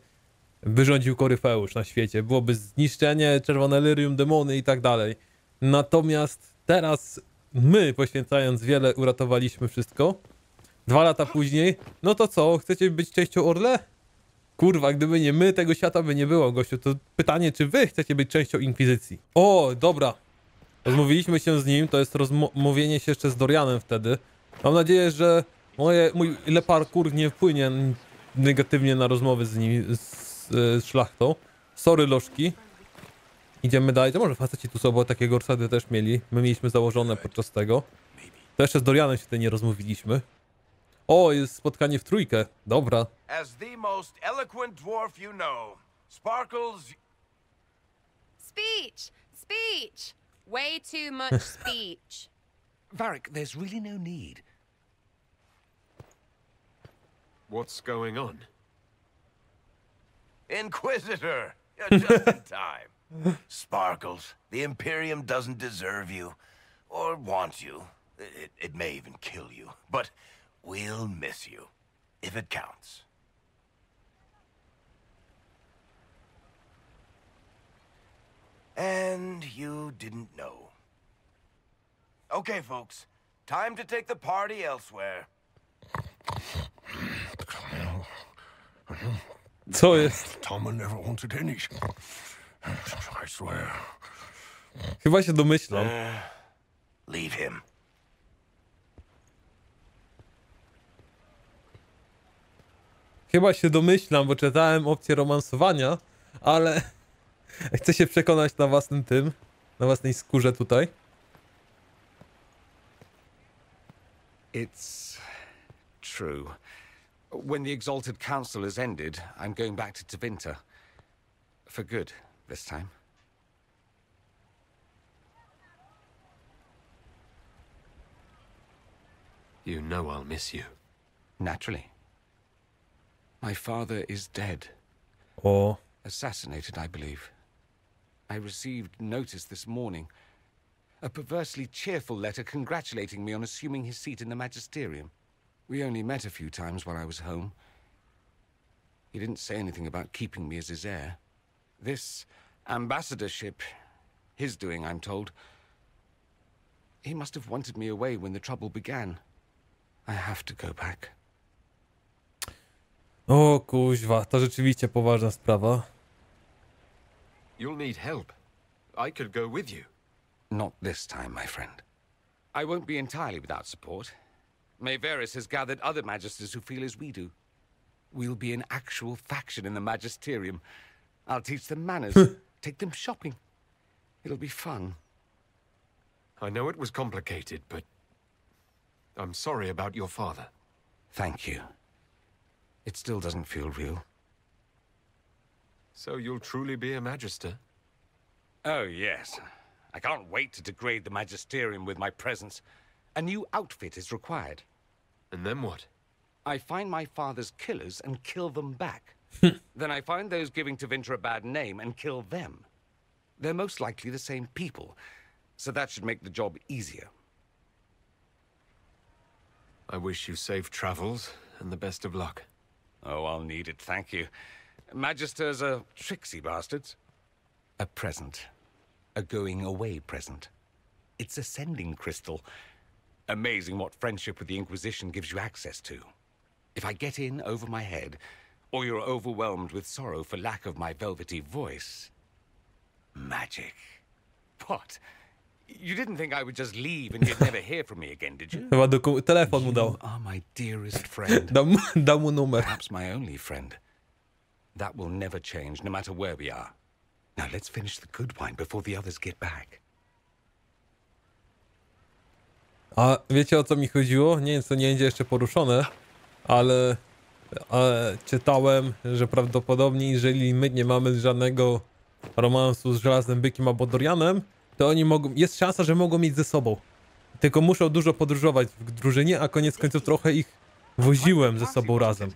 [SPEAKER 1] by rządził koryfeusz na świecie. Byłoby zniszczenie, czerwone lyrium, demony i tak dalej. Natomiast teraz my, poświęcając wiele, uratowaliśmy wszystko. 2 lata później, no to co, chcecie być częścią Orlais? Kurwa, gdyby nie my, tego świata by nie było, gościu. To pytanie, czy wy chcecie być częścią Inkwizycji? O, dobra. Rozmówiliśmy się z nim, to jest rozmówienie się jeszcze z Dorianem wtedy. Mam nadzieję, że mój parkour nie wpłynie negatywnie na rozmowy z nimi, z szlachtą. Sorry, lożki. Idziemy dalej. To może faceci tu są, bo takie gorsady też mieli. My mieliśmy założone podczas tego. To jeszcze z Dorianem się tutaj nie rozmówiliśmy. O, jest spotkanie w trójkę. Dobra.
[SPEAKER 14] As the most eloquent dwarf you know, Sparkles...
[SPEAKER 8] Speech! Speech! Way too much speech.
[SPEAKER 13] Varric, there's really no need.
[SPEAKER 5] What's going on?
[SPEAKER 14] Inquisitor! You're just in time. Sparkles, the Imperium doesn't deserve you. Or want you. It may even kill you. But we'll miss you. If it counts. And you didn't know. Okay, folks. Time to take the party elsewhere.
[SPEAKER 1] Co jest?
[SPEAKER 7] Tama never wanted any. I swear.
[SPEAKER 1] Chyba się domyślam.
[SPEAKER 14] Leave him.
[SPEAKER 1] Chyba się domyślam, bo czytałem opcję romansowania, ale chcę się przekonać na własnym tym, na własnej skórze tutaj.
[SPEAKER 13] It's true. When the Exalted Council has ended, I'm going back to Tevinter. For good, this time.
[SPEAKER 5] You know I'll miss you.
[SPEAKER 13] Naturally. My father is dead.
[SPEAKER 1] Oh.
[SPEAKER 13] Assassinated, I believe. I received notice this morning. A perversely cheerful letter congratulating me on assuming his seat in the magisterium. We only met a few times while I was home. He didn't say anything about keeping me as his heir. This ambassadorship, his doing, I'm told. He must have wanted me away when the trouble began. I have to go back.
[SPEAKER 1] O kuźwa, to rzeczywiście poważna sprawa.
[SPEAKER 5] You'll need help. I could go with you.
[SPEAKER 13] Not this time, my friend. I won't be entirely without support. Maevaris has gathered other magisters who feel as we do. We'll be an actual faction in the magisterium. I'll teach them manners, take them shopping. It'll be fun.
[SPEAKER 5] I know it was complicated, but I'm sorry about your father.
[SPEAKER 13] Thank you. It still doesn't feel real.
[SPEAKER 5] So you'll truly be a magister?
[SPEAKER 13] Oh, yes. I can't wait to degrade the magisterium with my presence. A new outfit is required.
[SPEAKER 5] And then what?
[SPEAKER 13] I find my father's killers and kill them back. Then I find those giving Tevinter a bad name and kill them. They're most likely the same people, so that should make the job easier.
[SPEAKER 5] I wish you safe travels and the best of luck.
[SPEAKER 13] Oh, I'll need it, thank you. Magisters are tricksy bastards. A present. A going-away present. It's a sending crystal. Amazing what friendship with the Inquisition gives you access to. If I get in over my head, or you're overwhelmed with sorrow for lack of my velvety voice... Magic. What? You didn't think I would just leave and you'd never hear from me again, did you?
[SPEAKER 1] Chyba telefon mu dał.
[SPEAKER 13] You are my dearest friend.
[SPEAKER 1] Dał mu numer.
[SPEAKER 13] Perhaps my only friend. That will never change, no matter where we are. Now let's finish the good wine before the others get back.
[SPEAKER 1] A wiecie, o co mi chodziło? Nie wiem, co nie będzie jeszcze poruszone, ale czytałem, że prawdopodobnie jeżeli my nie mamy żadnego romansu z Żelaznym Bykiem albo Dorianem, to oni mogą, jest szansa, że mogą mieć ze sobą. Tylko muszą dużo podróżować w drużynie, a koniec końców trochę ich woziłem ze sobą razem.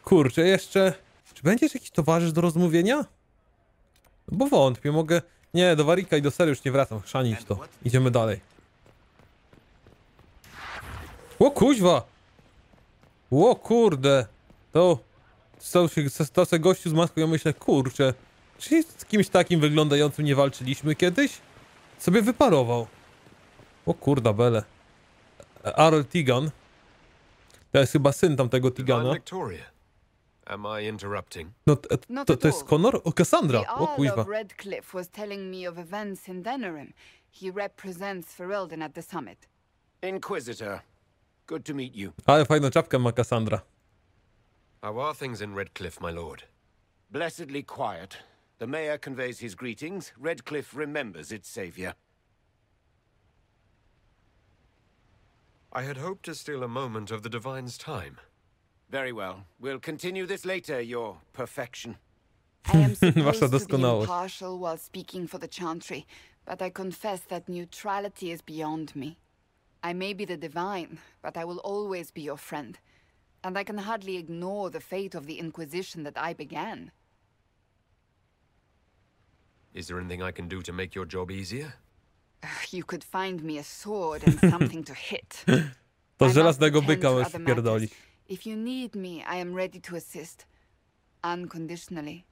[SPEAKER 1] Kurczę, jeszcze... Czy będzie jakiś towarzysz do rozmówienia? No bo wątpię, mogę... Nie, do Warika i do Sery już nie wracam, chrzanić to. Idziemy dalej. O kuźwa! O kurde! To... Stał się gościu z maską, ja myślę, kurczę... Czy z kimś takim wyglądającym nie walczyliśmy kiedyś? Sobie wyparował. O kurda bele. Arl Tigan. To jest chyba syn tamtego Tigana.
[SPEAKER 5] Am I interrupting?
[SPEAKER 1] No, to jest Connor? O, Cassandra!
[SPEAKER 15] The
[SPEAKER 1] O kuźwa.
[SPEAKER 15] Earl of Redcliffe was telling me of events in Denerim. He represents Ferelden at the summit.
[SPEAKER 14] Inquisitor,
[SPEAKER 16] Good to meet you.
[SPEAKER 1] Ale fajną czapkę ma Cassandra.
[SPEAKER 5] How are things in Redcliffe, my lord?
[SPEAKER 16] Blessedly quiet. The mayor conveys his greetings. Redcliffe remembers its savior.
[SPEAKER 5] I had hoped to steal a moment of the Divine's time.
[SPEAKER 16] Very well. We'll continue this later, your perfection.
[SPEAKER 15] I am
[SPEAKER 1] Wasza
[SPEAKER 15] supposed to be
[SPEAKER 1] doskonałość.
[SPEAKER 15] impartial while speaking for the Chantry, but I confess that neutrality is beyond me. I may be the Divine, but I will always be your friend. And I can hardly ignore the fate of the Inquisition that I began.
[SPEAKER 5] Is there anything I can do to make your job easier?
[SPEAKER 15] You could find me a sword and something to hit.
[SPEAKER 1] To
[SPEAKER 15] I
[SPEAKER 1] żelaznego
[SPEAKER 15] must attend
[SPEAKER 1] byka
[SPEAKER 15] to
[SPEAKER 1] możesz
[SPEAKER 15] other
[SPEAKER 1] wpierdolić.
[SPEAKER 15] matters. If you need me, I am ready to assist. Unconditionally.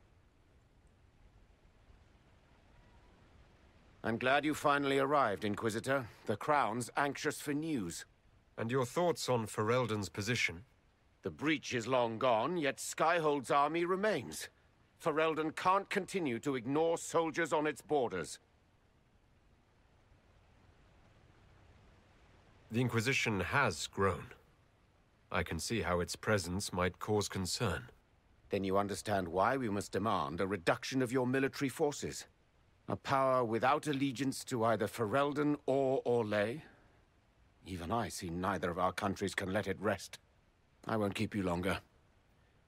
[SPEAKER 16] I'm glad you finally arrived, Inquisitor. The Crown's anxious for news.
[SPEAKER 5] And your thoughts on Ferelden's position?
[SPEAKER 16] The breach is long gone, yet Skyhold's army remains. Ferelden can't continue to ignore soldiers on its borders.
[SPEAKER 5] The Inquisition has grown. I can see how its presence might cause concern.
[SPEAKER 16] Then you understand why we must demand a reduction of your military forces. A power without allegiance to either Ferelden or ORLAIS. Even I see neither of our countries can let it rest. I won't keep you longer.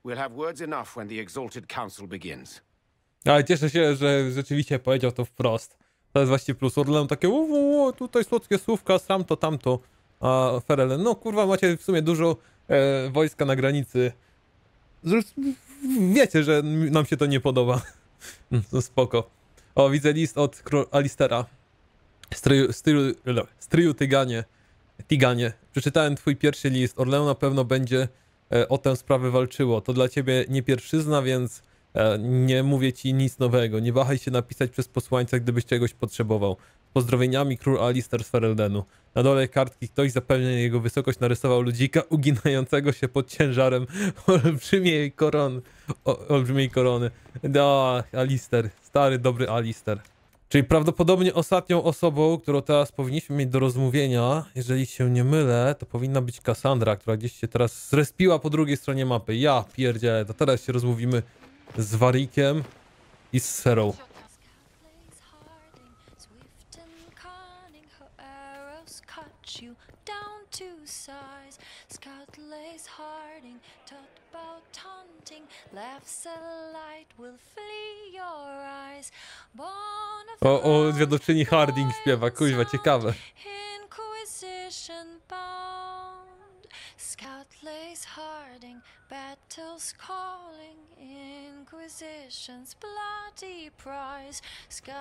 [SPEAKER 16] We'll have words enough when the Exalted Council begins.
[SPEAKER 1] Ale cieszę się, że rzeczywiście powiedział to wprost. To jest właściwie plus. Orlen takie, tutaj słodkie słówka, tamto, tamto. A Ferelden, no kurwa, macie w sumie dużo wojska na granicy. Wiecie, że nam się to nie podoba. Spoko. O, widzę list od Alistera. Stryju Tiganie. Przeczytałem twój pierwszy list. Orlean na pewno będzie o tę sprawę walczyło. To dla ciebie nie pierwszyzna, więc nie mówię ci nic nowego. Nie wahaj się napisać przez posłańca, gdybyś czegoś potrzebował. Z pozdrowieniami, król Alister z Fereldenu. Na dole kartki ktoś zapewne jego wysokość narysował ludzika uginającego się pod ciężarem olbrzymiej korony. No, Alister. Stary, dobry Alister. Czyli prawdopodobnie ostatnią osobą, którą teraz powinniśmy mieć do rozmówienia, jeżeli się nie mylę, to powinna być Cassandra, która gdzieś się teraz zrespiła po drugiej stronie mapy. Ja pierdzielę, to teraz się rozmówimy z Warikiem i z Serą. O, zwiadowczyni Harding śpiewa, kuźwa, ciekawe.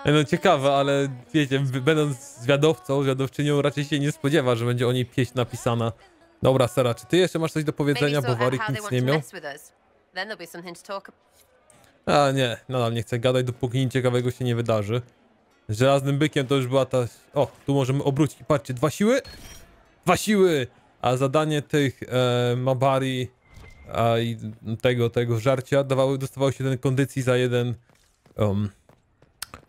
[SPEAKER 1] No ciekawe, ale wiecie, będąc zwiadowczynią, raczej się nie spodziewa, że będzie o niej pieśń napisana. Dobra, Sera, czy ty jeszcze masz coś do powiedzenia, bo Warik nic nie miał? A nie, nadal nie chcę gadać, dopóki nic ciekawego się nie wydarzy. Z żelaznym bykiem to już była ta... O, tu możemy obrócić, patrzcie, 2 siły? 2 siły! A zadanie tych Mabari i tego żarcia dostawało się ten kondycji za jeden...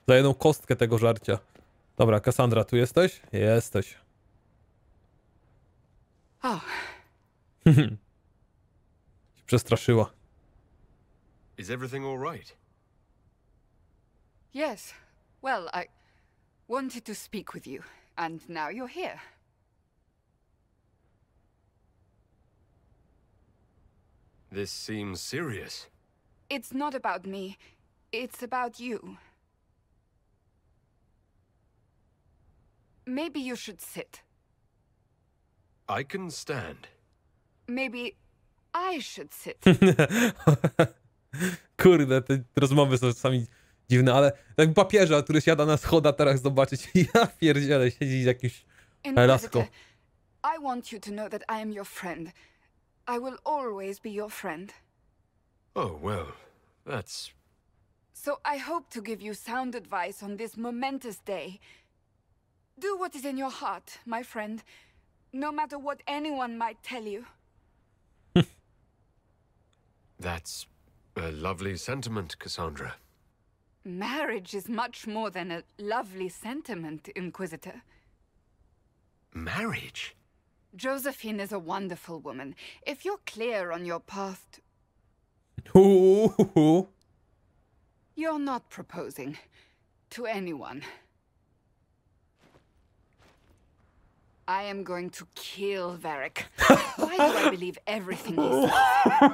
[SPEAKER 1] za jedną kostkę tego żarcia. Dobra, Cassandra, tu jesteś? Jesteś.
[SPEAKER 15] Oh.
[SPEAKER 1] Się przestraszyła.
[SPEAKER 5] Is everything all right?
[SPEAKER 15] Yes. Well, I wanted to speak with you, and now you're here.
[SPEAKER 5] This seems serious.
[SPEAKER 15] It's not about me. It's about you. Maybe you should sit.
[SPEAKER 5] I can stand.
[SPEAKER 15] Maybe I should sit.
[SPEAKER 1] Kurde, te rozmowy są czasami dziwne, ale tak papieża, który siada na schoda, teraz zobaczyć, ja pierdzielę, siedzi z jakimś laską.
[SPEAKER 15] I want you to know that I am your friend. I will always be your friend.
[SPEAKER 5] Oh, well, that's...
[SPEAKER 15] So I hope to give you sound advice on this momentous day. Do what is in your heart, my friend, no matter what anyone might tell you.
[SPEAKER 5] That's a lovely sentiment, Cassandra.
[SPEAKER 15] Marriage is much more than a lovely sentiment, Inquisitor.
[SPEAKER 5] Marriage?
[SPEAKER 15] Josephine is a wonderful woman. If you're clear on your path to... You're not proposing to anyone. I am going to kill Varric. Why do I believe everything he says?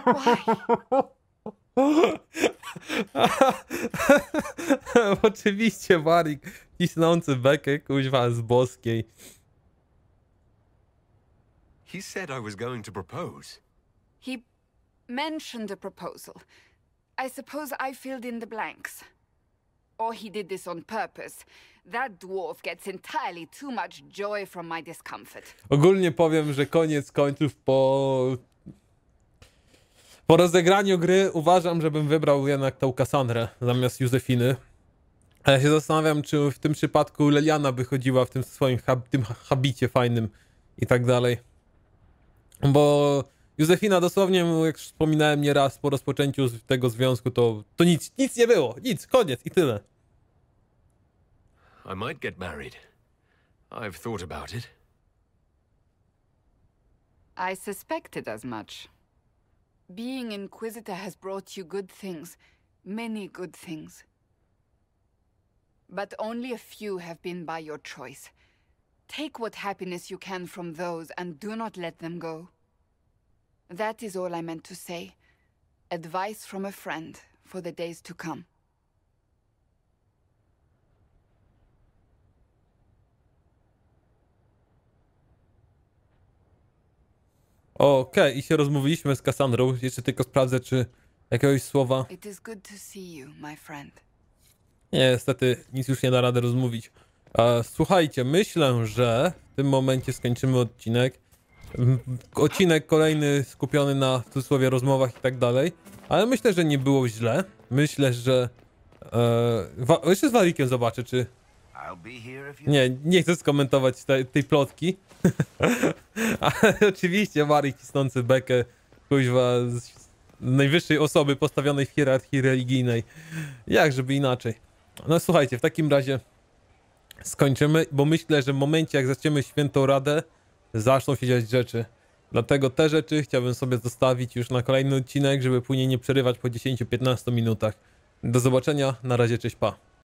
[SPEAKER 15] Why?
[SPEAKER 1] Oczywiście Varric cisnący bekę, kuźwa, z boskiej.
[SPEAKER 5] He said I was going to propose.
[SPEAKER 15] He mentioned a proposal. I suppose I filled in the blanks. Or he did this on purpose. That dwarf gets entirely too much joy from my discomfort.
[SPEAKER 1] Ogólnie powiem, że koniec końców po rozegraniu gry uważam, żebym wybrał jednak tą Cassandrę zamiast Józefiny. A ja się zastanawiam, czy w tym przypadku Leliana by chodziła w tym swoim tym habicie fajnym i tak dalej. Bo Józefina dosłownie, jak już wspominałem nieraz, po rozpoczęciu tego związku, to nic nie było. Nic, koniec i tyle.
[SPEAKER 5] I might get married. I've thought about it.
[SPEAKER 15] I suspected as much. Being Inquisitor has brought you good things. Many good things. But only a few have been by your choice. Take what happiness you can from those and do not let them go. That is all I meant to say. Advice from a friend for the days to come.
[SPEAKER 1] Okej, i się rozmówiliśmy z Cassandrą. Jeszcze tylko sprawdzę, czy jakiegoś słowa...
[SPEAKER 15] It is good to see you, my friend.
[SPEAKER 1] Nie, niestety nic już nie da rady rozmówić. Słuchajcie, myślę, że w tym momencie skończymy odcinek. Odcinek kolejny skupiony na, w cudzysłowie, rozmowach i tak dalej. Ale myślę, że nie było źle. Myślę, że... jeszcze z Varriciem zobaczę, czy... Nie chcę skomentować tej plotki. Ale oczywiście Varric cisnący bekę, kuźwa, z najwyższej osoby postawionej w hierarchii religijnej. Jak żeby inaczej. No słuchajcie, w takim razie skończymy, bo myślę, że w momencie, jak zaczniemy Świętą Radę, zaczną się dziać rzeczy. Dlatego te rzeczy chciałbym sobie zostawić już na kolejny odcinek, żeby później nie przerywać po 10-15 minutach. Do zobaczenia, na razie, cześć, pa.